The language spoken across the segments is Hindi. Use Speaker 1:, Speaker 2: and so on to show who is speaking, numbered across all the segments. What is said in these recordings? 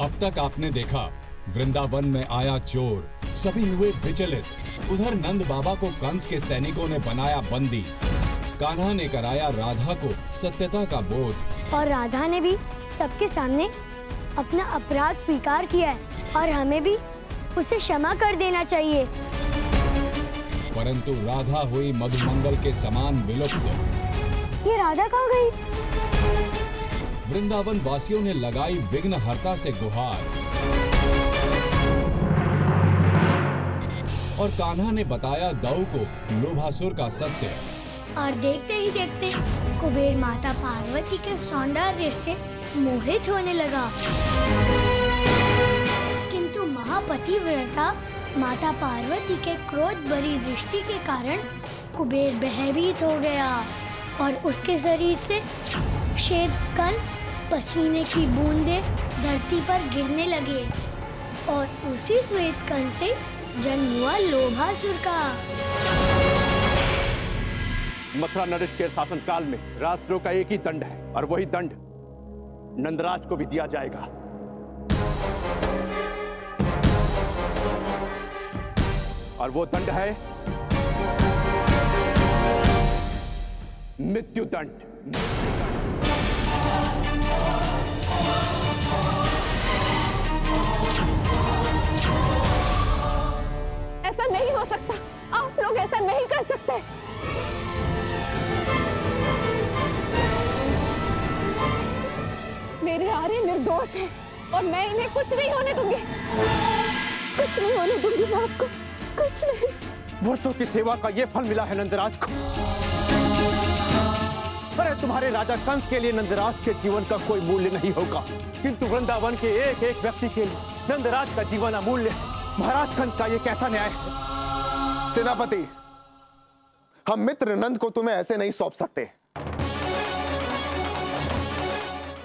Speaker 1: अब तक आपने देखा, वृंदावन में आया चोर, सभी हुए विचलित। उधर नंद बाबा को कंस के सैनिकों ने बनाया बंदी। कान्हा ने कराया राधा को सत्यता का बोध,
Speaker 2: और राधा ने भी सबके सामने अपना अपराध स्वीकार किया है, और हमें भी उसे क्षमा कर देना चाहिए।
Speaker 1: परंतु राधा हुई मधुमंगल के समान विलुप्त।
Speaker 2: ये राधा कहाँ गई?
Speaker 1: वृंदावन वासियों ने लगाई विघ्नहर्ता से गुहार, और कान्हा ने बताया दाऊ को लोभासुर का सत्य।
Speaker 2: और देखते ही देखते कुबेर माता पार्वती के सौंदर्य से मोहित होने लगा। किंतु महापतिव्रता माता पार्वती के क्रोध भरी दृष्टि के कारण कुबेर भयभीत हो गया, और उसके शरीर से श्वेत कण, पसीने की बूंदें धरती पर गिरने लगे, और उसी श्वेत कण से जन्म हुआ लोभासुर का।
Speaker 3: मथुरा नरेश के शासन काल में रात्रों का एक ही दंड है, और वही दंड नंदराज को भी दिया जाएगा। और वो दंड है मृत्यु दंड।
Speaker 4: ऐसा नहीं हो सकता, आप लोग ऐसा नहीं कर सकते। मेरे आर्य निर्दोष है, और मैं इन्हें कुछ नहीं होने दूंगी। कुछ नहीं होने दूंगी मैं आपको, कुछ नहीं।
Speaker 3: वर्षों की सेवा का ये फल मिला है नंदराज को। अरे तुम्हारे राजा कंस के लिए नंदराज के जीवन का कोई मूल्य नहीं होगा, किंतु वृंदावन के एक एक व्यक्ति के लिए नंदराज का जीवन अमूल्य है। महाराज कंस का ये कैसा न्याय है?
Speaker 5: सेनापति, हम मित्र नंद को तुम्हें ऐसे नहीं सौंप सकते।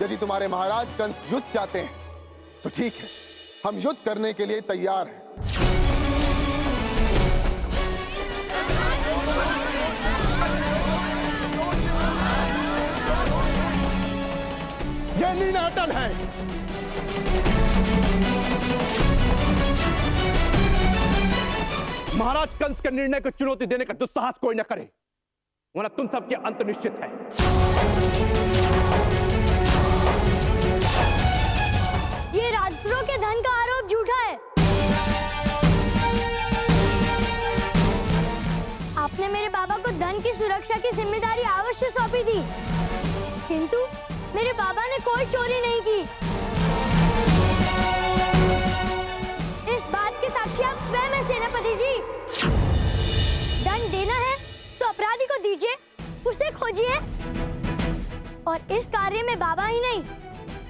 Speaker 5: यदि तुम्हारे महाराज कंस युद्ध चाहते हैं तो ठीक है, हम युद्ध करने के लिए तैयार हैं।
Speaker 3: यह निर्णय अटल है। महाराज कंस के निर्णय को चुनौती देने का दुस्साहस कोई न करे, वरना तुम सबके अंत निश्चित है।
Speaker 2: ये राजपुरों के धन का आरोप झूठा है। आपने मेरे बाबा को धन की सुरक्षा की जिम्मेदारी अवश्य सौंपी थी, किंतु मेरे बाबा ने कोई चोरी नहीं की। इस बात के साक्षी आप स्वयं हैं सेनापति जी। दंड देना है तो अपराधी को दीजिए, उसे खोजिए, और इस कार्य में बाबा ही नहीं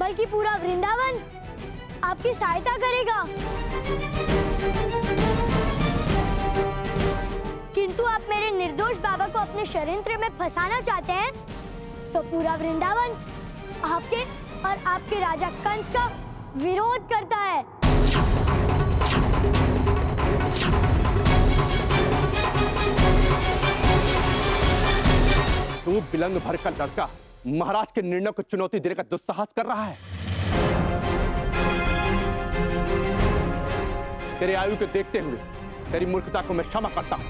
Speaker 2: बल्कि पूरा वृंदावन आपकी सहायता करेगा। किंतु आप मेरे निर्दोष बाबा को अपने षड्यंत्र में फंसाना चाहते हैं, तो पूरा वृंदावन आपके और आपके राजा कंस का विरोध करता है।
Speaker 3: तू विलंब भर का लड़का महाराज के निर्णय को चुनौती देने का दुस्साहस कर रहा है। तेरे आयु को देखते हुए तेरी मूर्खता को मैं क्षमा करता हूं,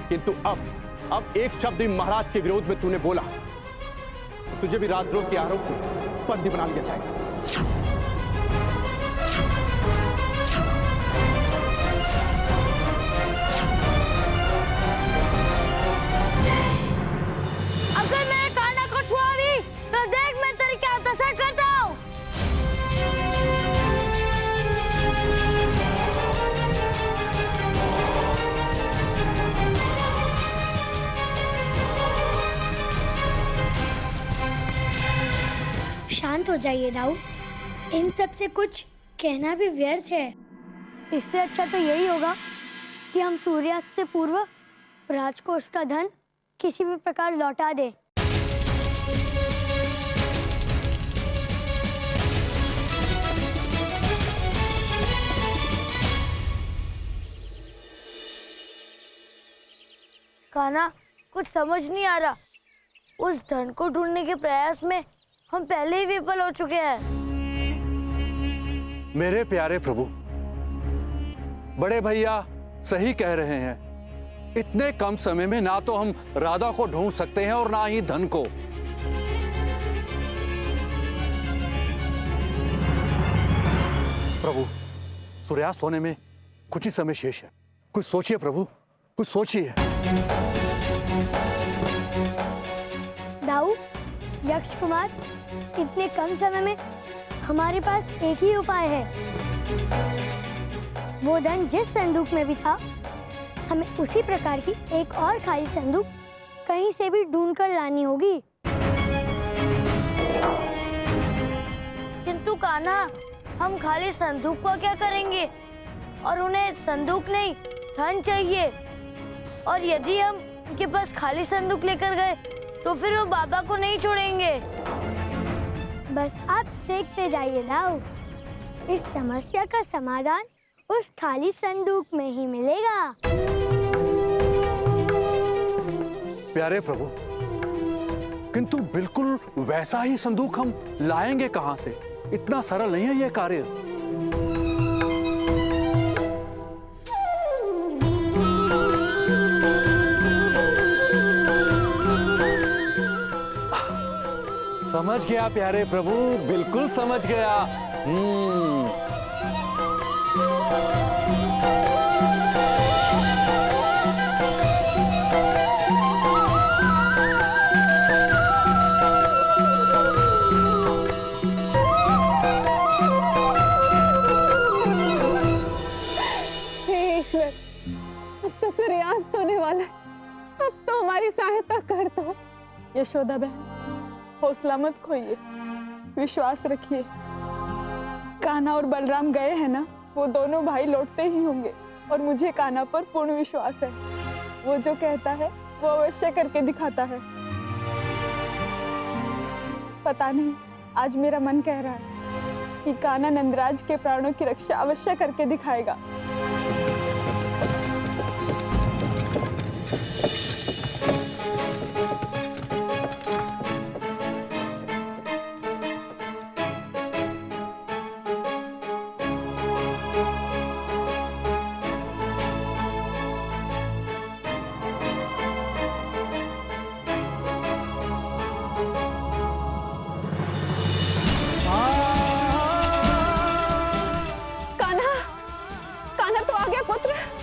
Speaker 3: किंतु अब एक शब्द भी महाराज के विरोध में तूने बोला, तुझे भी राजद्रोह के आरोप में बंदी बना लिया जाएगा।
Speaker 2: अगर मैं कान्हा को छुआ भी तो देख मैं तेरी क्या दशा करता हूँ। शांत हो जाइए दाऊ, इन सब से कुछ कहना भी व्यर्थ है। इससे अच्छा तो यही होगा कि हम सूर्यास्त से पूर्व राजकोष का धन किसी भी प्रकार लौटा दे। कान्हा, कुछ समझ नहीं आ रहा। उस धन को ढूंढने के प्रयास में हम पहले ही विफल हो चुके हैं।
Speaker 6: मेरे प्यारे प्रभु, बड़े भैया सही कह रहे हैं। इतने कम समय में ना तो हम राधा को ढूंढ सकते हैं और ना ही धन को। प्रभु, सूर्यास्त होने में कुछ ही समय शेष है। कुछ सोचिए प्रभु, कुछ सोचिए।
Speaker 2: दाऊ, यक्ष कुमार, इतने कम समय में हमारे पास एक ही उपाय है। वो धन जिस संदूक में भी था, हमें उसी प्रकार की एक और खाली संदूक कहीं से भी ढूंढ कर लानी होगी।
Speaker 7: किंतु कान्हा, हम खाली संदूक को क्या करेंगे? और उन्हें संदूक नहीं, धन चाहिए। और यदि हम उनके पास खाली संदूक लेकर गए तो फिर वो बाबा को नहीं छोड़ेंगे।
Speaker 2: बस आप देखते जाइए दाऊ, इस समस्या का समाधान उस खाली संदूक में ही मिलेगा।
Speaker 6: प्यारे प्रभु, किंतु बिल्कुल वैसा ही संदूक हम लाएंगे कहां से? इतना सरल नहीं है यह कार्य। समझ गया प्यारे प्रभु, बिल्कुल समझ गया।
Speaker 4: हे ईश्वर, अब तो सूर्यास्त होने वाला है। अब तो हमारी सहायता कर दो।
Speaker 8: यशोदा बहन, हौसला मत खोइए, विश्वास रखिए। कान्हा और बलराम गए हैं ना, वो दोनों भाई लौटते ही होंगे। और मुझे कान्हा पर पूर्ण विश्वास है। वो जो कहता है वो अवश्य करके दिखाता है। पता नहीं, आज मेरा मन कह रहा है कि कान्हा नंदराज के प्राणों की रक्षा अवश्य करके दिखाएगा।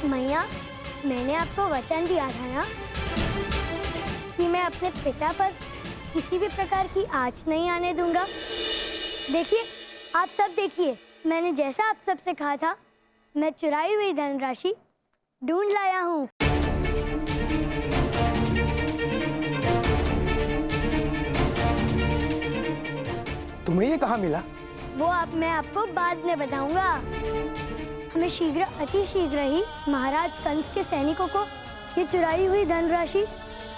Speaker 2: मैया, मैंने आपको वचन दिया था ना कि मैं अपने पिता पर किसी भी प्रकार की आँच नहीं आने दूंगा। देखिए, आप सब देखिए, मैंने जैसा आप सबसे कहा था, मैं चुराई हुई धनराशि ढूंढ लाया हूँ।
Speaker 3: तुम्हें ये कहाँ मिला?
Speaker 2: वो मैं आपको बाद में बताऊंगा। हमें शीघ्र, अति शीघ्र ही महाराज कंस के सैनिकों को ये चुराई हुई धनराशि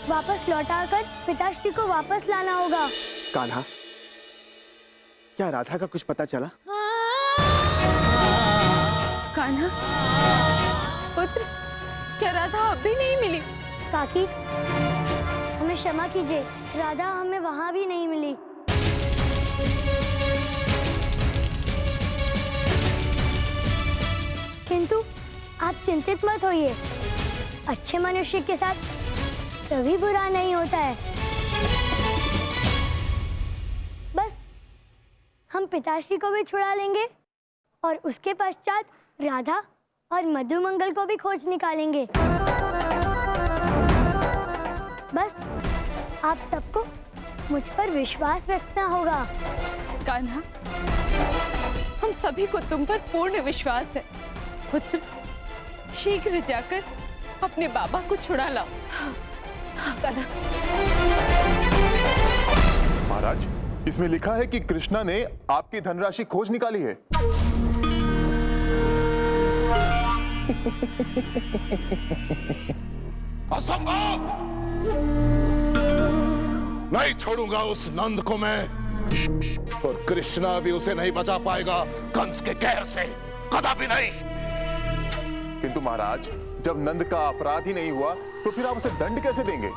Speaker 2: वापस लौटाकर पिताश्री को वापस लाना होगा।
Speaker 3: कान्हा, क्या राधा का कुछ पता चला?
Speaker 4: कान्हा पुत्र, क्या राधा अभी नहीं मिली?
Speaker 2: काकी, हमें क्षमा कीजिए, राधा हमें वहां भी नहीं मिली। किंतु आप चिंतित मत होइए, अच्छे मनुष्य के साथ कभी बुरा नहीं होता है। बस हम पिताश्री को भी छुड़ा लेंगे और उसके पश्चात राधा और मधुमंगल को भी खोज निकालेंगे। बस आप सबको मुझ पर विश्वास रखना होगा।
Speaker 4: कान्हा, हम सभी को तुम पर पूर्ण विश्वास है। पुत्र, शीघ्र जाकर अपने बाबा को छुड़ा लाओ। कान्हा।
Speaker 5: महाराज, इसमें लिखा है कि कृष्णा ने आपकी धनराशि खोज निकाली है।
Speaker 1: असंभव! नहीं छोड़ूंगा उस नंद को मैं, और कृष्णा भी उसे नहीं बचा पाएगा कंस के कहर से, कदापि नहीं।
Speaker 5: किंतु महाराज, जब नंद का अपराध ही नहीं हुआ तो फिर आप उसे दंड कैसे देंगे?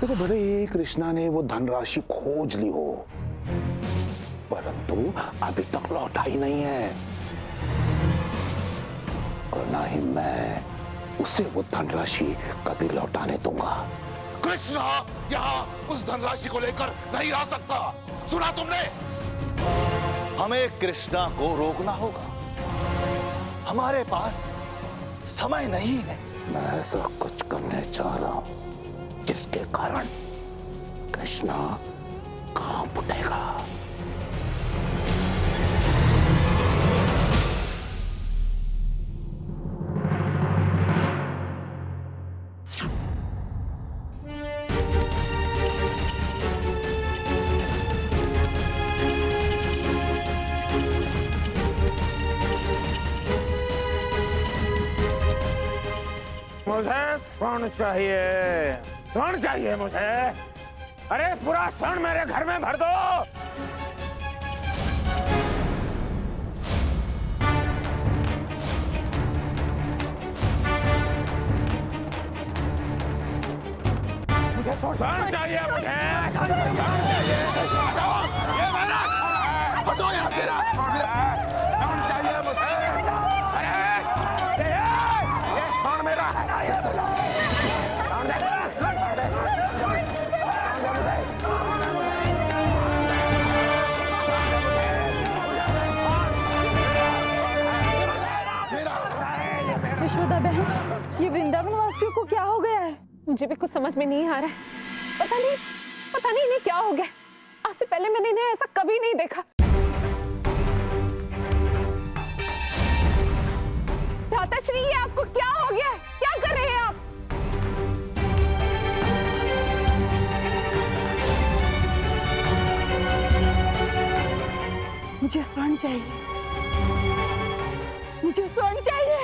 Speaker 9: देखो भले ही कृष्णा ने वो धनराशि खोज ली हो, परंतु अभी तक लौटा ही नहीं है, और ना ही मैं उसे वो धनराशि कभी लौटाने दूंगा।
Speaker 10: कृष्णा यहाँ उस धनराशि को लेकर नहीं आ सकता, सुना तुमने? हमें कृष्णा को रोकना होगा, हमारे पास समय नहीं है।
Speaker 9: मैं ऐसा कुछ करने जा रहा हूं जिसके कारण कृष्णा कांप उठेगा।
Speaker 10: मुझे स्वर्ण चाहिए, स्वर्ण चाहिए मुझे। अरे पूरा स्वर्ण मेरे घर में भर दो। मुझे स्वर्ण चाहिए, मुझे स्वर्ण चाहिए। ये मेरा हटो यहाँ से, स्वर्ण चाहिए मुझे। अरे ये स्वर्ण मेरा है।
Speaker 8: यशोदा बहन, ये वृंदावन वासियों को क्या हो गया है?
Speaker 4: मुझे भी कुछ समझ में नहीं आ रहा है। पता नहीं इन्हें क्या हो गया। आज से पहले मैंने इन्हें ऐसा कभी नहीं देखा। भ्राताश्री, ये आपको क्या हो गया है? क्या कर रहे हैं आप?
Speaker 8: मुझे स्वर्ण चाहिए, मुझे स्वर्ण चाहिए।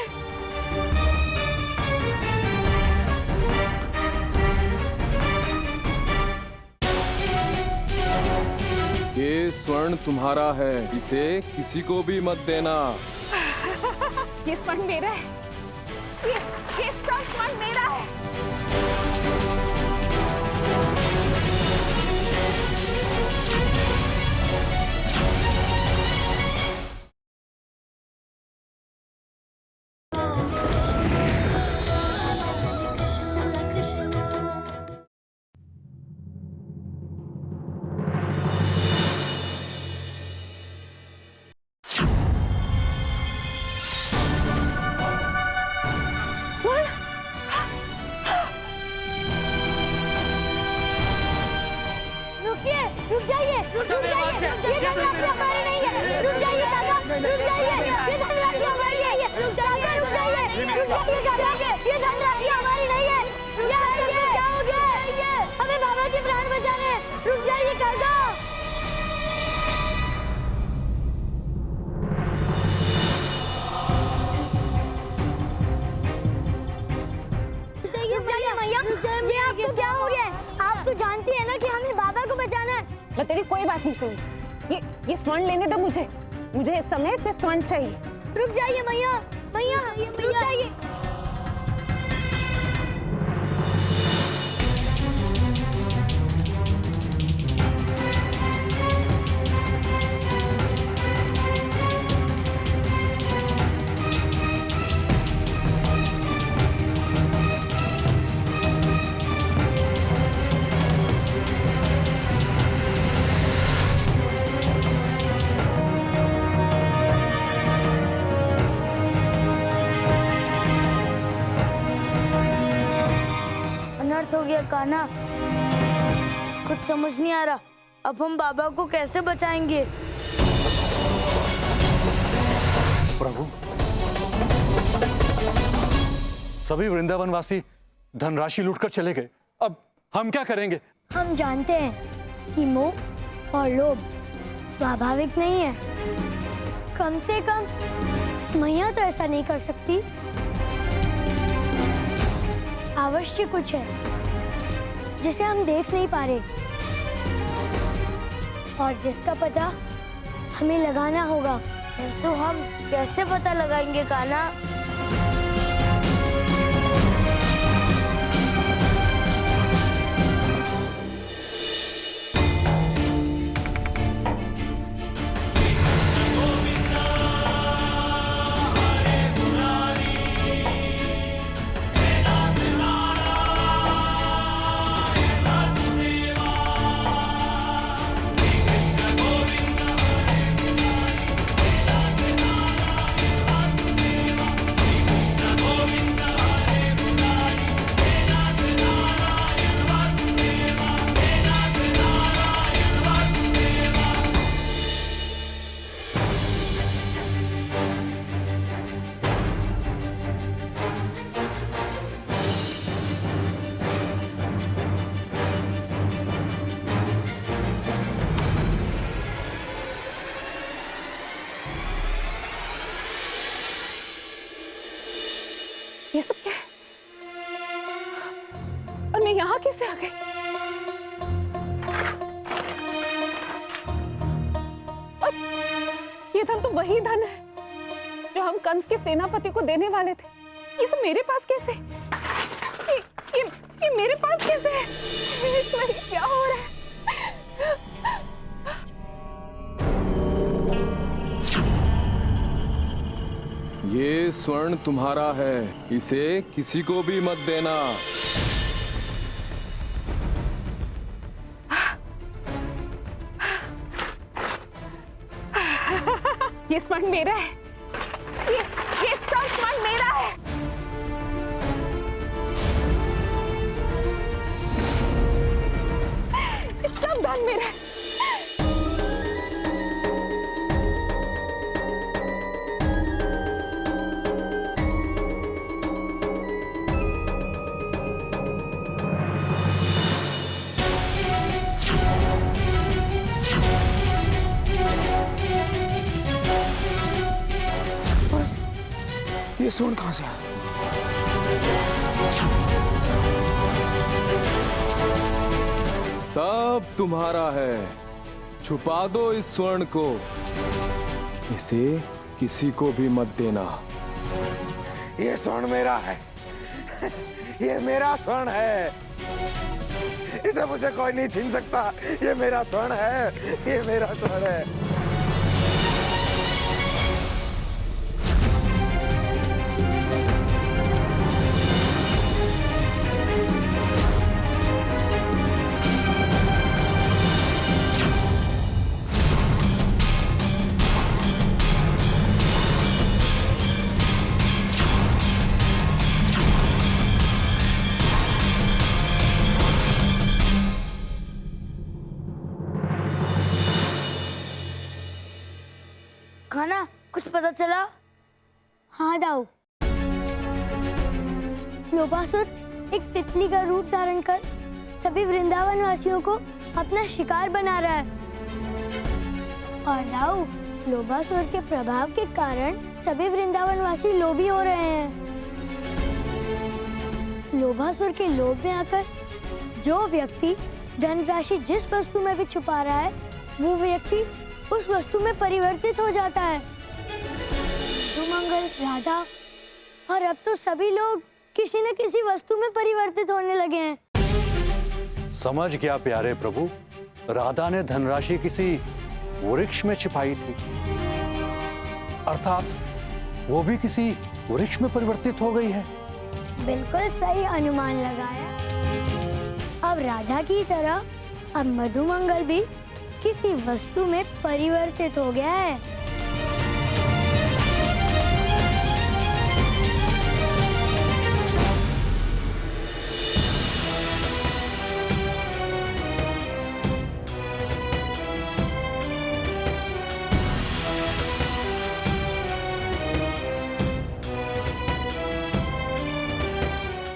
Speaker 11: ये स्वर्ण तुम्हारा है, इसे किसी को भी मत देना।
Speaker 4: ये स्वर्ण मेरा है। ये स्वर्ण मेरा है।
Speaker 7: रुक जाइए, रुक जाइए, ये धनराशि हमारी नहीं है। रुक जाइए दादा, रुक जाइए, ये धनराशि हमारी नहीं है। रुक जाइए, रुक जाइए, ये धनराशि हमारी नहीं है। रुक जाइए, क्या हो गया? हमें बाबा के प्राण बचाने। रुक जाइए काका। रुक जाइए मैया, ये आपको क्या हो गया? आप तो जानती है ना कि हमें बाबा को बचाना है।
Speaker 4: मैं तेरी कोई बात नहीं सुनी। ये स्वर्ण लेने दो मुझे इस समय सिर्फ स्वर्ण चाहिए।
Speaker 7: रुक जाइए मैया, रुक जाइए। हो गया कान्हा, कुछ समझ नहीं आ रहा। अब हम बाबा को कैसे बचाएंगे?
Speaker 6: प्रभु, सभी वृंदावनवासी धनराशि लूटकर चले गए। अब हम क्या करेंगे?
Speaker 2: हम जानते हैं कि मोह और लोभ स्वाभाविक नहीं है। कम से कम मैया तो ऐसा नहीं कर सकती। अवश्य कुछ है जिसे हम देख नहीं पा रहे और जिसका पता हमें लगाना होगा।
Speaker 7: तो हम कैसे पता लगाएंगे कान्हा?
Speaker 4: वही धन है जो हम कंस के सेनापति को देने वाले थे। ये सब मेरे पास कैसे? ये मेरे पास कैसे है? ईश्वर, क्या हो रहा है?
Speaker 11: ये स्वर्ण तुम्हारा है, इसे किसी को भी मत देना।
Speaker 4: ये स्वर्ण मेरा है। ये सब स्वर्ण मेरा है। सब धन मेरा है।
Speaker 3: ये स्वर्ण कहां से आया?
Speaker 11: सब तुम्हारा है, छुपा दो इस स्वर्ण को, इसे किसी को भी मत देना।
Speaker 10: ये स्वर्ण मेरा है, ये मेरा स्वर्ण है, इसे मुझे कोई नहीं छीन सकता। ये मेरा स्वर्ण है, ये मेरा स्वर्ण है।
Speaker 7: खाना कुछ पता चला?
Speaker 2: हाँ दाऊ, लोबासुर एक तितली का रूप धारण कर सभी वृंदावन वासियों को अपना शिकार बना रहा है। और दाऊ, लोबासुर के प्रभाव के कारण सभी वृंदावन वासी लोभी हो रहे हैं। लोबासुर के लोभ में आकर जो व्यक्ति धनराशि जिस वस्तु में भी छुपा रहा है, वो व्यक्ति उस वस्तु में परिवर्तित हो जाता है। सुमंगल, राधा और अब तो सभी लोग किसी न किसी वस्तु में परिवर्तित होने लगे हैं।
Speaker 6: समझ गया प्यारे प्रभु, राधा ने धनराशि किसी वृक्ष में छिपाई थी, अर्थात वो भी किसी वृक्ष में परिवर्तित हो गई है।
Speaker 2: बिल्कुल सही अनुमान लगाया। अब राधा की तरह अब मधुमंगल भी किसी वस्तु में परिवर्तित हो गया है।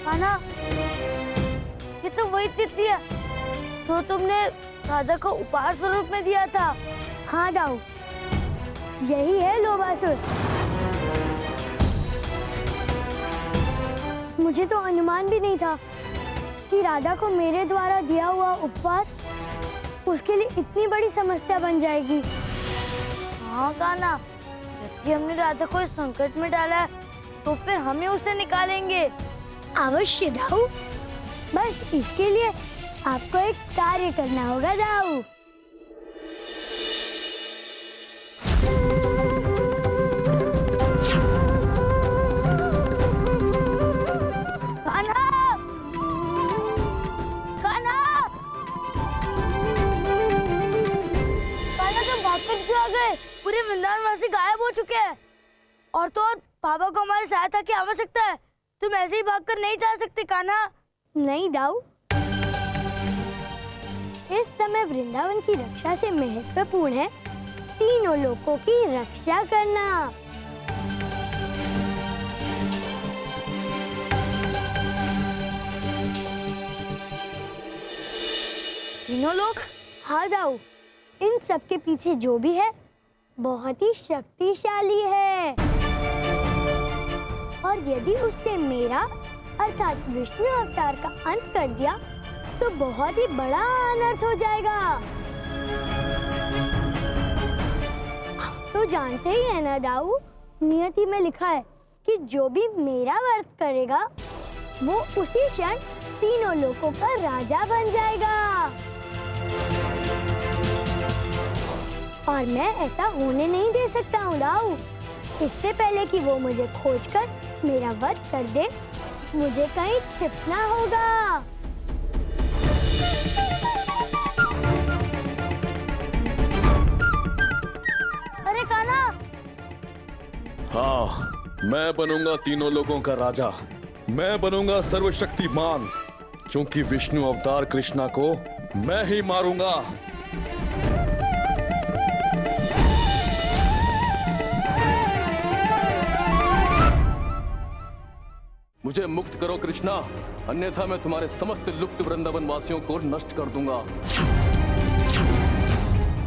Speaker 7: खाना, ये तो वही तितली है जो तुमने राधा को उपहार स्वरूप में दिया था।
Speaker 2: हाँ दाऊ, यही है लोबासुर। मुझे तो अनुमान भी नहीं था कि राधा को मेरे द्वारा दिया हुआ उपहार उसके लिए इतनी बड़ी समस्या बन जाएगी।
Speaker 7: हाँ कान्हा, यदि हमने राधा को इस संकट में डाला है, तो फिर हमें उसे निकालेंगे।
Speaker 2: अवश्य दाऊ, बस इसके लिए आपको एक कार्य करना होगा दाऊ।
Speaker 7: कान्हा! कान्हा! कान्हा, तुम भागकर क्यों आ गए? पूरे वृंदावनवासी गायब हो चुके हैं। और तो और बाबा को हमारी सहायता की आवश्यकता है। तुम ऐसे ही भागकर नहीं जा सकते कान्हा।
Speaker 2: नहीं दाऊ, इस समय वृंदावन की रक्षा से महत्वपूर्ण है तीनों लोगों की रक्षा करना।
Speaker 7: तीनों लोग?
Speaker 2: हाँ दाऊ, इन सब के पीछे जो भी है बहुत ही शक्तिशाली है, और यदि उसने मेरा अर्थात विष्णु अवतार का अंत कर दिया तो बहुत ही बड़ा अनर्थ हो जाएगा। तो तो जानते ही है ना दाऊ, नियति में लिखा है कि जो भी मेरा व्रत करेगा वो उसी क्षण तीनों लोकों का राजा बन जाएगा। और मैं ऐसा होने नहीं दे सकता हूँ दाऊ। इससे पहले कि वो मुझे खोजकर मेरा वध कर दे, मुझे कहीं छिपना होगा।
Speaker 7: अरे कान्हा,
Speaker 12: हाँ, मैं बनूंगा तीनों लोगों का राजा। मैं बनूंगा सर्वशक्तिमान, क्योंकि विष्णु अवतार कृष्णा को मैं ही मारूंगा।
Speaker 11: मुझे मुक्त करो कृष्णा, अन्यथा मैं तुम्हारे समस्त लुप्त वृंदावन वासियों को नष्ट कर दूंगा।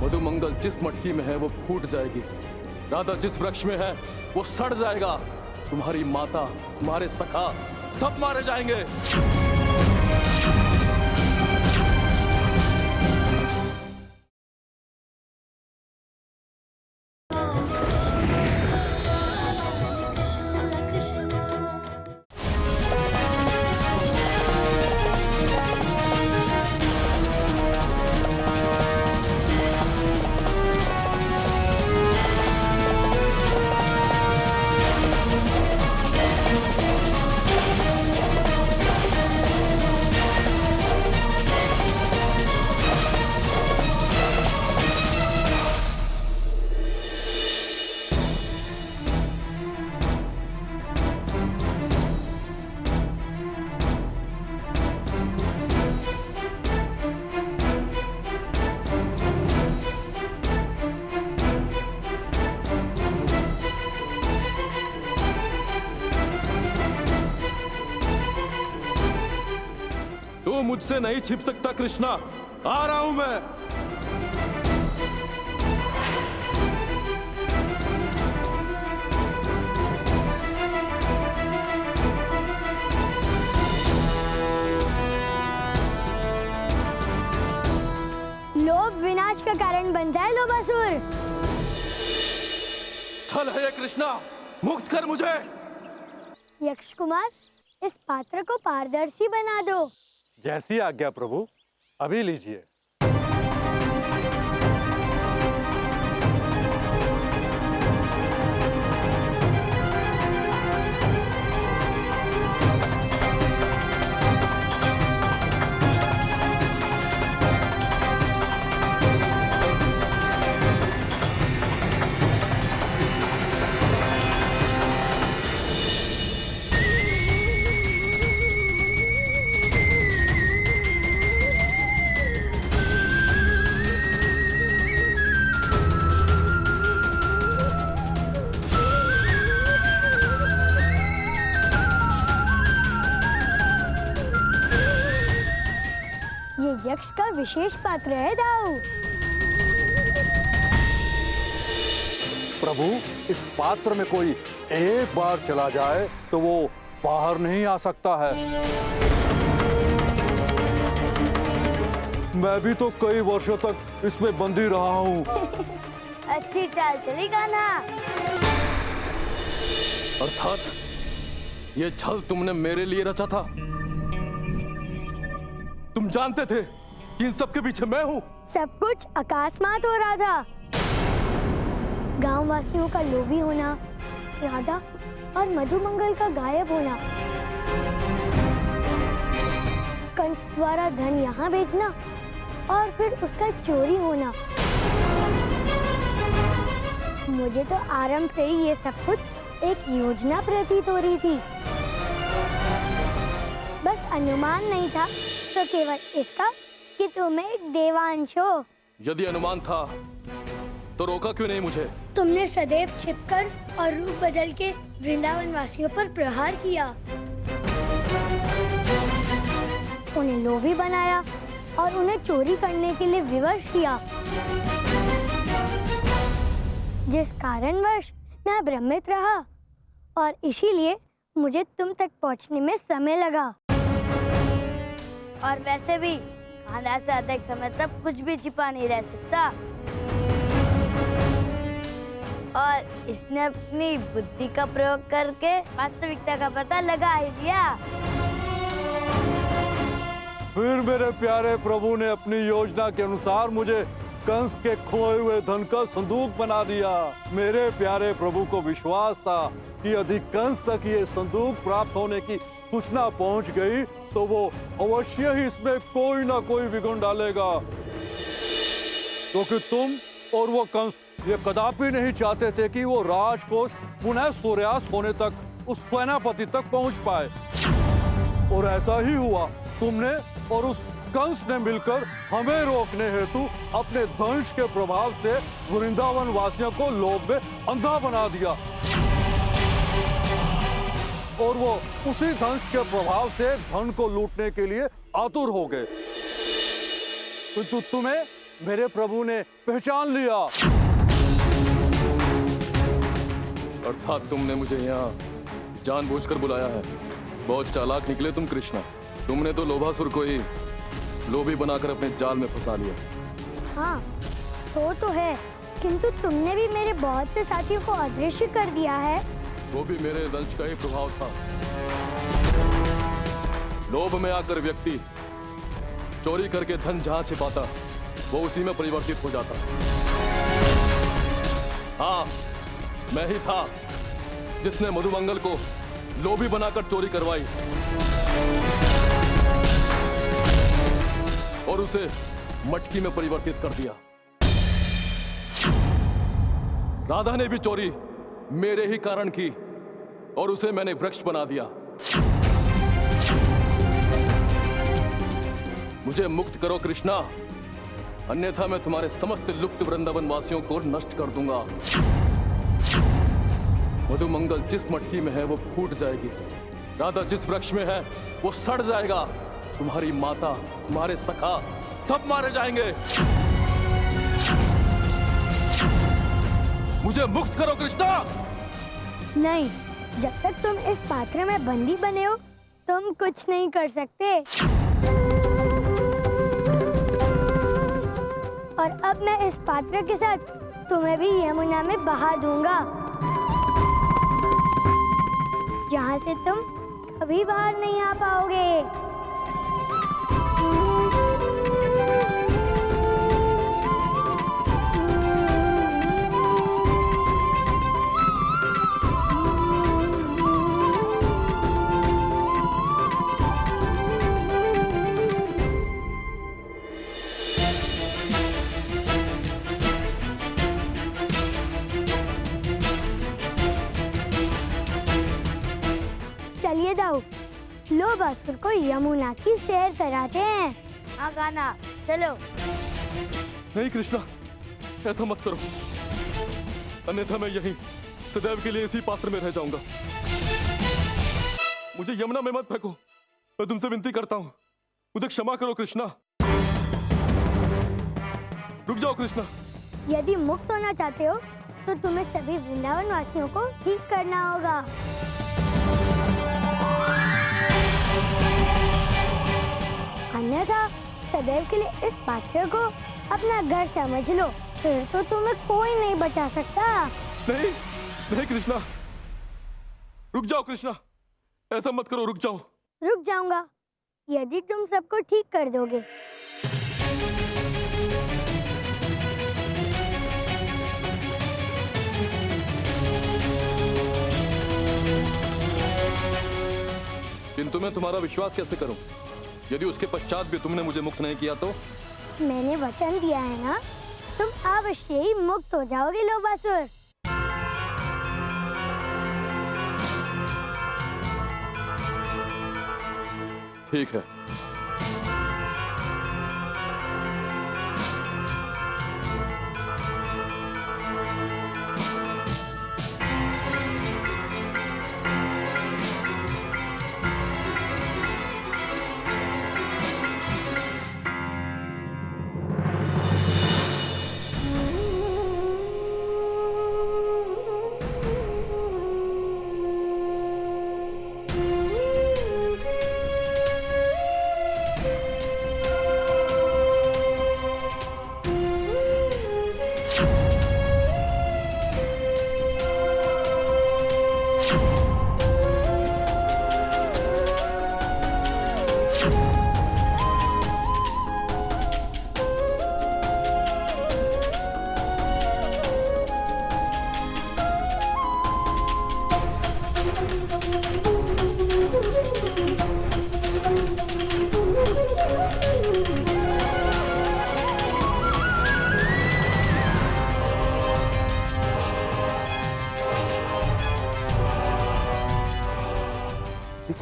Speaker 11: मधुमंगल जिस मटकी में है वो फूट जाएगी, राधा जिस वृक्ष में है वो सड़ जाएगा, तुम्हारी माता, तुम्हारे सखा सब मारे जाएंगे। तू मुझसे नहीं छिप सकता कृष्णा, आ रहा हूं मैं।
Speaker 2: लोभ विनाश का कारण बनता है लोभासुर।
Speaker 11: छल है ये कृष्णा, मुक्त कर मुझे।
Speaker 2: यक्ष कुमार, इस पात्र को पारदर्शी बना दो।
Speaker 6: जैसी आज्ञा प्रभु, अभी लीजिए।
Speaker 2: ये यक्ष का विशेष पात्र है दाऊ।
Speaker 6: प्रभु, इस पात्र में कोई एक बार चला जाए तो वो बाहर नहीं आ सकता है। मैं भी तो कई वर्षों तक इसमें बंदी रहा हूँ।
Speaker 7: अच्छी चाल चली कान्हा।
Speaker 11: अर्थात ये छल तुमने मेरे लिए रचा था। तुम जानते थे कि इन सब के पीछे मैं हूँ।
Speaker 2: सब कुछ अकस्मात हो रहा था। गांव वासियों का लोभी होना, राधा और मधुमंगल का गायब होना, कंस द्वारा धन यहाँ बेचना और फिर उसका चोरी होना। मुझे तो आरंभ से ही ये सब कुछ एक योजना प्रतीत हो रही थी। बस अनुमान नहीं था तो केवल इसका कि तुम एक देवांश हो।
Speaker 11: यदि अनुमान था तो रोका क्यों नहीं मुझे?
Speaker 2: तुमने सदैव छिपकर और रूप बदल के वृंदावन वासियों पर प्रहार किया, उन्हें लोभी बनाया और उन्हें चोरी करने के लिए विवश किया, जिस कारणवश मैं भ्रमित रहा और इसीलिए मुझे तुम तक पहुंचने में समय लगा।
Speaker 7: और वैसे भी कान्हा से अधिक समय तक कुछ भी छिपा नहीं रह सकता। और इसने अपनी बुद्धि का प्रयोग करके वास्तविकता का पता लगा ही लिया।
Speaker 6: फिर मेरे प्यारे प्रभु ने अपनी योजना के अनुसार मुझे कंस के खोए हुए धन का संदूक बना दिया। मेरे प्यारे प्रभु को विश्वास था कि यदि कंस तक ये संदूक प्राप्त होने की सूचना पहुंच गई तो वो अवश्य ही इसमें कोई ना कोई विघ्न डालेगा, क्योंकि तुम और वो कंस ये कदापि नहीं चाहते थे कि वो राजकोष पुनः सूर्यास्त होने तक उस सेनापति तक पहुंच पाए। और ऐसा ही हुआ। तुमने और उस कंस ने मिलकर हमें रोकने हेतु अपने दंश के प्रभाव से वृंदावन वासियों को लोभ में अंधा बना दिया, और वो उसी दंश के प्रभाव से धन को लूटने के लिए आतुर हो गए। किंतु तुम्हें मेरे प्रभु ने पहचान लिया।
Speaker 11: अर्थात तुमने मुझे यहाँ जानबूझकर बुलाया है। बहुत चालाक निकले तुम कृष्णा। तुमने तो लोभासुर को ही लोभी बनाकर अपने जाल में फंसा लिया।
Speaker 2: हाँ, तो है, किंतु तुमने भी मेरे बहुत से साथियों को अदृश्य कर दिया है।
Speaker 11: वो भी मेरे दंश का ही प्रभाव था। लोभ में आकर व्यक्ति चोरी करके धन जहां छिपाता वो उसी में परिवर्तित हो जाता। हाँ, मैं ही था जिसने मधुमंगल को लोभी बनाकर चोरी करवाई और उसे मटकी में परिवर्तित कर दिया। राधा ने भी चोरी मेरे ही कारण की और उसे मैंने वृक्ष बना दिया। मुझे मुक्त करो कृष्णा, अन्यथा मैं तुम्हारे समस्त लुप्त वृंदावन वासियों को नष्ट कर दूंगा। मधुमंगल जिस मटकी में है वो फूट जाएगी, राधा जिस वृक्ष में है वो सड़ जाएगा, तुम्हारी माता, तुम्हारे सखा सब मारे जाएंगे। मुझे मुक्त करो कृष्णा।
Speaker 2: नहीं, जब तक तुम इस पात्र में बंदी बने हो तुम कुछ नहीं कर सकते। और अब मैं इस पात्र के साथ तुम्हें भी यमुना में बहा दूंगा, जहाँ से तुम कभी बाहर नहीं आ पाओगे। चलिए दाऊ, लोभासुर को यमुना की सैर कराते हैं।
Speaker 7: हाँ कान्हा, चलो।
Speaker 11: नहीं कृष्णा, ऐसा मत करो, अन्यथा मैं यहीं सदैव के लिए इसी पात्र में रह जाऊंगा। मुझे यमुना में मत फेंको, मैं तुमसे विनती करता हूँ, मुझे क्षमा करो कृष्णा। रुक जाओ कृष्णा।
Speaker 2: यदि मुक्त होना चाहते हो तो तुम्हें सभी वृंदावन वासियों को ठीक करना होगा। अन्यथा सदैव के लिए इस पात्र को अपना घर समझ लो, फिर तो तुम्हें कोई नहीं बचा सकता।
Speaker 11: नहीं, नहीं कृष्णा, रुक जाओ कृष्णा, ऐसा मत करो, रुक जाओ।
Speaker 2: रुक जाऊंगा यदि तुम सबको ठीक कर दोगे।
Speaker 11: किंतु मैं तुम्हारा विश्वास कैसे करूं? यदि उसके पश्चात भी तुमने मुझे मुक्त नहीं किया तो?
Speaker 2: मैंने वचन दिया है ना, तुम अवश्य ही मुक्त हो जाओगे लोभासुर।
Speaker 11: ठीक है।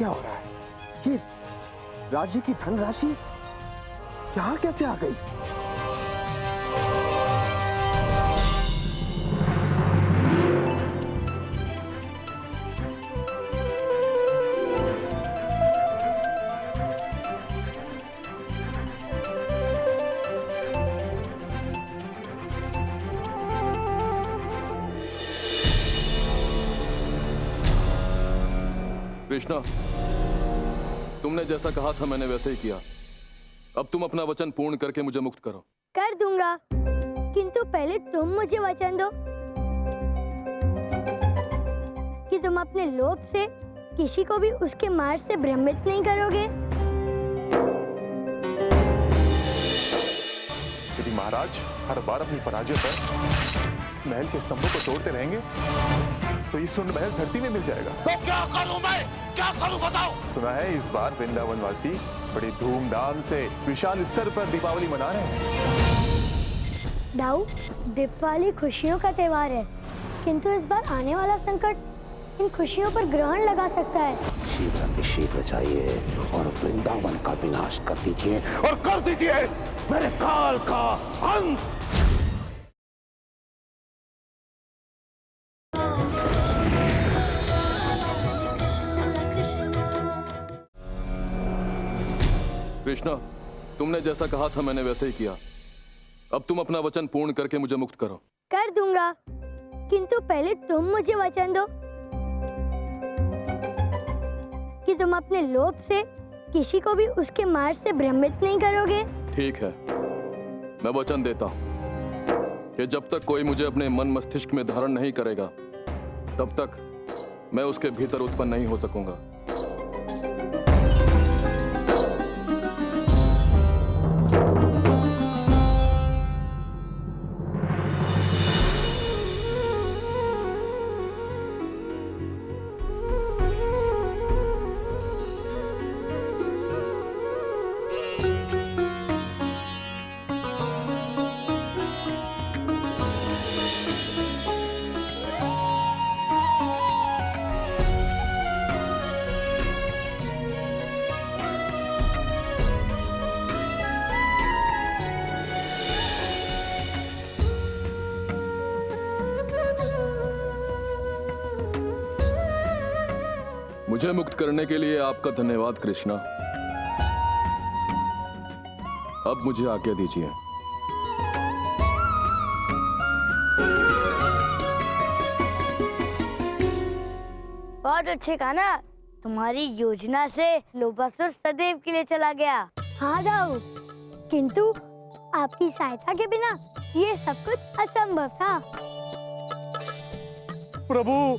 Speaker 5: क्या हो रहा है? ये राज्य की धनराशि यहाँ कैसे आ गई?
Speaker 11: कृष्णा, तुमने जैसा कहा था मैंने वैसे ही किया। अब तुम अपना वचन पूर्ण करके मुझे मुक्त करो।
Speaker 7: कर दूंगा, किंतु पहले तुम मुझे वचन दो कि तुम अपने लोभ से किसी को भी उसके मार्ग से भ्रमित नहीं करोगे।
Speaker 13: यदि महाराज हर बार अपनी पराजय पर इस महल के स्तंभों को तोड़ते रहेंगे तो ये स्वर्ण महल धरती में मिल जाएगा।
Speaker 10: तो क्या करूं मैं? क्या करूं बताओ?
Speaker 13: सुना है इस बार वृंदावन वासी बड़ी धूमधाम से विशाल स्तर पर दीपावली मना रहे हैं।
Speaker 7: दाऊ, दीपावली खुशियों का त्योहार है, किंतु इस बार आने वाला संकट इन खुशियों पर ग्रहण लगा सकता है।
Speaker 9: शीघ्र जाइए और वृंदावन का विनाश कर दीजिए और कर दीजिए मेरे काल का अंत।
Speaker 11: कृष्णा, तुमने जैसा कहा था मैंने वैसे ही किया। अब तुम अपना वचन पूर्ण करके मुझे मुक्त करो।
Speaker 7: कर दूंगा, किंतु पहले तुम मुझे वचन दो कि तुम अपने लोभ से किसी को भी उसके मार्ग से भ्रमित नहीं करोगे।
Speaker 11: ठीक है, मैं वचन देता हूँ कि जब तक कोई मुझे अपने मन मस्तिष्क में धारण नहीं करेगा तब तक मैं उसके भीतर उत्पन्न नहीं हो सकूंगा। मुझे मुक्त करने के लिए आपका धन्यवाद कृष्णा। अब मुझे आज्ञा दीजिए।
Speaker 7: बहुत अच्छे कान्हा, तुम्हारी योजना से लोभासुर सदैव के लिए चला गया। हाँ दाऊ, किंतु आपकी सहायता के बिना ये सब कुछ असंभव था।
Speaker 13: प्रभु,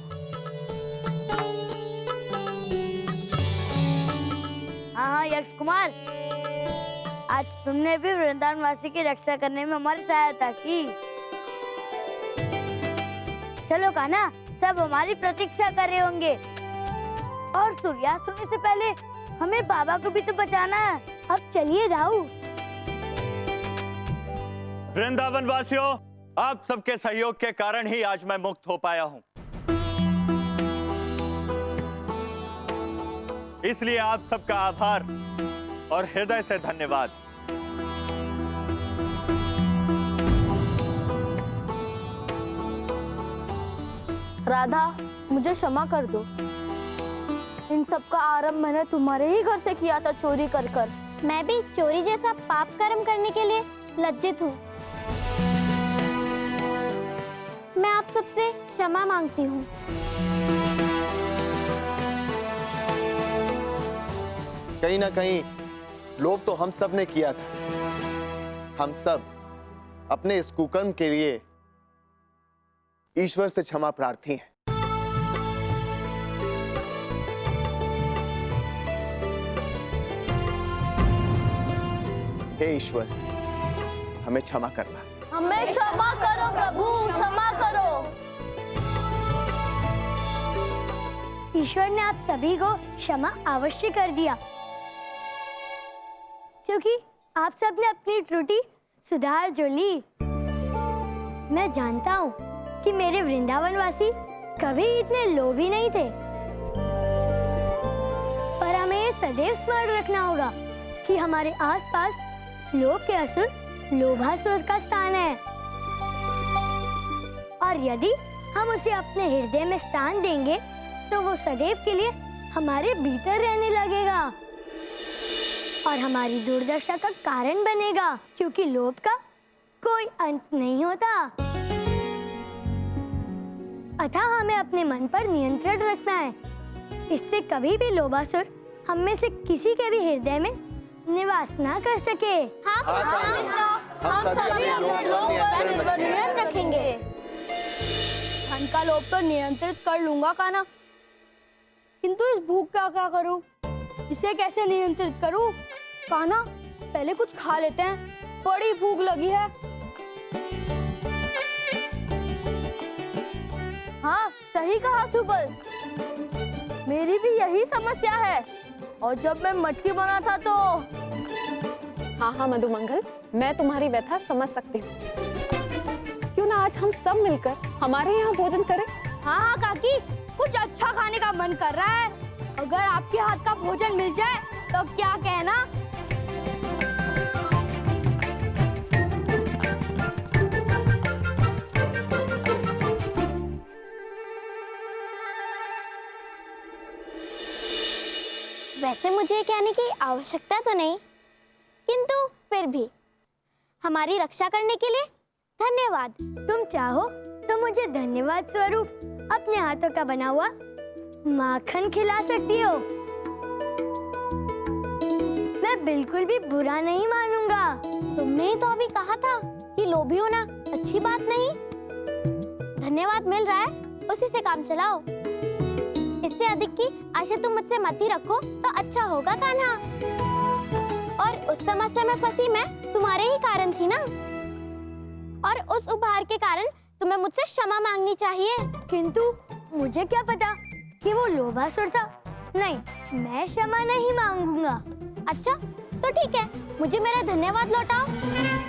Speaker 7: हाँ यक्ष कुमार, आज तुमने भी वृंदावन वासी की रक्षा करने में हमारी सहायता की। चलो कान्हा, सब हमारी प्रतीक्षा कर रहे होंगे और सूर्यास्त होने से पहले हमें बाबा को भी तो बचाना है। अब चलिए दाऊ।
Speaker 14: वृंदावन वासियों, आप सबके सहयोग के कारण ही आज मैं मुक्त हो पाया हूँ, इसलिए आप सबका आभार और हृदय से धन्यवाद।
Speaker 7: राधा, मुझे क्षमा कर दो। इन सब का आरंभ मैंने तुम्हारे ही घर से किया था, चोरी कर कर। मैं भी चोरी जैसा पाप कर्म करने के लिए लज्जित हूँ। मैं आप सबसे क्षमा मांगती हूँ।
Speaker 5: कहीं ना कहीं लोभ तो हम सब ने किया था। हम सब अपने इस कुकर्म के लिए ईश्वर से क्षमा प्रार्थी हैं। हे ईश्वर, हमें क्षमा करना।
Speaker 7: हमें क्षमा करो प्रभु, क्षमा करो। ईश्वर ने आप सभी को क्षमा अवश्य कर दिया, क्योंकि आप सब ने अपनी त्रुटि सुधार जो ली। मैं जानता हूँ कि मेरे वृंदावन वासी कभी इतने लोभी नहीं थे, सदैव स्मरण रखना होगा कि हमारे आसपास लोभ के असुर लोभासुर का स्थान है, और यदि हम उसे अपने हृदय में स्थान देंगे तो वो सदैव के लिए हमारे भीतर रहने लगेगा और हमारी दुर्दशा का कारण बनेगा, क्योंकि लोभ का कोई अंत नहीं होता। अतः हमें अपने मन पर नियंत्रण रखना है, इससे कभी भी लोभासुर हम में से किसी के भी हृदय में निवास ना कर सके।
Speaker 5: हम सभी अपने लोभ पर
Speaker 7: नियंत्रण रखेंगे।
Speaker 15: धन का लोभ तो नियंत्रित कर लूंगा कान्हा, किंतु इस भूख का क्या करूं? इसे कैसे नियंत्रित करूं? कान्हा, पहले कुछ खा लेते हैं, बड़ी भूख लगी है। हाँ, सही कहा सुबल, मेरी भी यही समस्या है। और जब मैं मटकी बना था तो
Speaker 4: हाँ मधुमंगल, मैं तुम्हारी व्यथा समझ सकती हूँ। क्यों ना आज हम सब मिलकर हमारे यहाँ भोजन करें?
Speaker 15: हाँ काकी, कुछ अच्छा खाने का मन कर रहा है। अगर आपके हाथ का भोजन मिल जाए तो क्या कहना।
Speaker 16: वैसे मुझे कहने की आवश्यकता तो नहीं, किंतु फिर भी हमारी रक्षा करने के लिए धन्यवाद।
Speaker 7: तुम चाहो तो मुझे धन्यवाद स्वरूप अपने हाथों का बना हुआ माखन खिला सकती हो। मैं बिल्कुल भी बुरा नहीं मानूंगा।
Speaker 16: तुमने ही तो अभी कहा था कि लोभी होना अच्छी बात नहीं। धन्यवाद मिल रहा है, उसी से काम चलाओ। इससे अधिक की आशा तुम मुझसे मत ही रखो तो अच्छा होगा कान्हा। और उस समस्या में फंसी मैं तुम्हारे ही कारण थी ना, और उस उपहार के कारण तुम्हें मुझसे क्षमा मांगनी चाहिए।
Speaker 7: किंतु मुझे क्या पता कि वो लोभासुर था। नहीं, मैं क्षमा नहीं मांगूंगा।
Speaker 16: अच्छा तो ठीक है, मुझे मेरा धन्यवाद लौटाओ।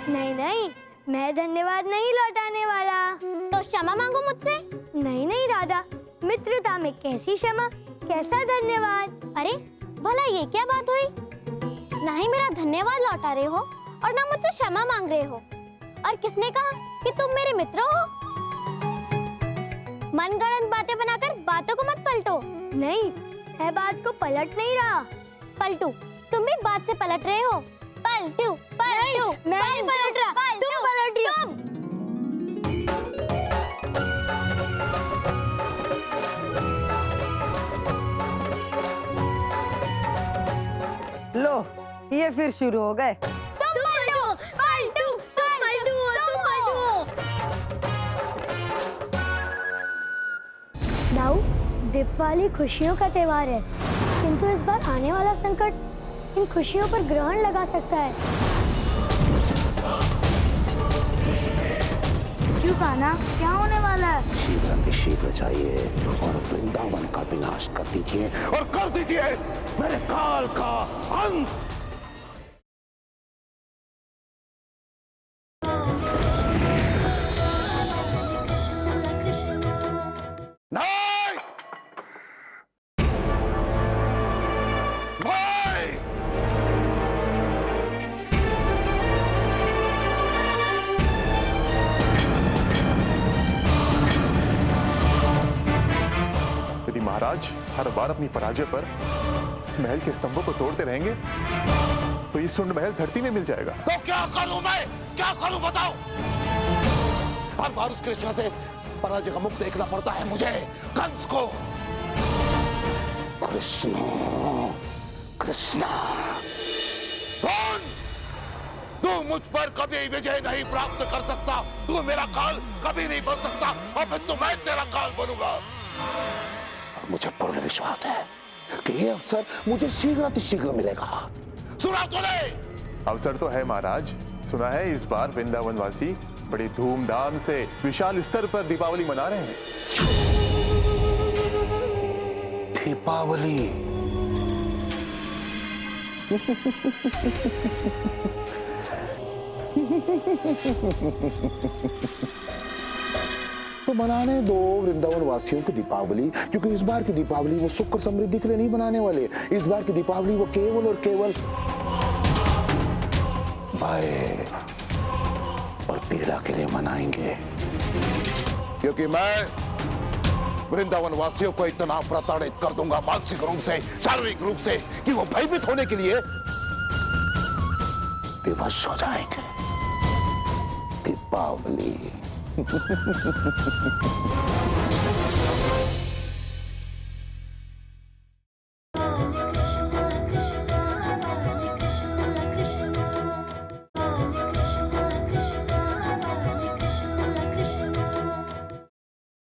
Speaker 7: नहीं नहीं, मैं धन्यवाद नहीं लौटाने वाला।
Speaker 16: तो क्षमा मांगो मुझसे।
Speaker 7: नहीं नहीं राधा, मित्रता में कैसी क्षमा, कैसा धन्यवाद।
Speaker 16: अरे भला ये क्या बात हुई? ना ही मेरा धन्यवाद लौटा रहे हो और ना मुझसे क्षमा मांग रहे हो। और किसने कहा कि तुम मेरे मित्र हो? मनगढ़ंत बातें बनाकर बातों को मत पलटो।
Speaker 7: नहीं, मैं बात को पलट नहीं रहा।
Speaker 16: पलटू, तुम भी बात से पलट रहे हो। पलटू पलटू,
Speaker 15: मैं नहीं पलट रहा, तुम पलट रही हो।
Speaker 17: लो, ये फिर शुरू हो गए।
Speaker 7: दाऊ, दीपावली खुशियों का त्योहार है, किंतु इस बार आने वाला संकट इन खुशियों पर ग्रहण लगा सकता है। क्यों कान्हा, क्या होने वाला है?
Speaker 9: शीघ्र जाइए और वृंदावन का विनाश कर दीजिए और कर दीजिए मेरे काल का अंत।
Speaker 13: महाराज हर बार अपनी पराजय पर इस महल के स्तंभों को तोड़ते रहेंगे तो ये सुंड महल धरती में मिल जाएगा।
Speaker 10: तो क्या करूं मैं, क्या करूं बताओ? बार बार उस कृष्ण से पराजय का मुख देखना पड़ता है मुझे, कंस को। कृष्ण कृष्ण, कौन? तू मुझ पर कभी विजय नहीं प्राप्त कर सकता, तू मेरा काल कभी नहीं बन सकता, और फिर तो मैं तेरा काल बनूंगा।
Speaker 9: मुझे पूर्ण विश्वास है कि ये अवसर मुझे शीघ्र मिलेगा।
Speaker 10: सुना तूने?
Speaker 13: अवसर तो है महाराज, सुना है इस बार वृंदावन वासी बड़ी धूमधाम से विशाल स्तर पर दीपावली मना रहे हैं।
Speaker 9: दीपावली?
Speaker 10: तो मनाने दो वृंदावन वासियों की दीपावली, क्योंकि इस बार की दीपावली वो सुख और समृद्धि के लिए नहीं मनाने वाले। इस बार की दीपावली वो केवल और केवल भय और पीड़ा के लिए मनाएंगे, क्योंकि मैं वृंदावन वासियों को इतना प्रताड़ित कर दूंगा मानसिक रूप से, शारीरिक रूप से, कि वो भयभीत होने के लिए विवश हो जाएंगे। दीपावली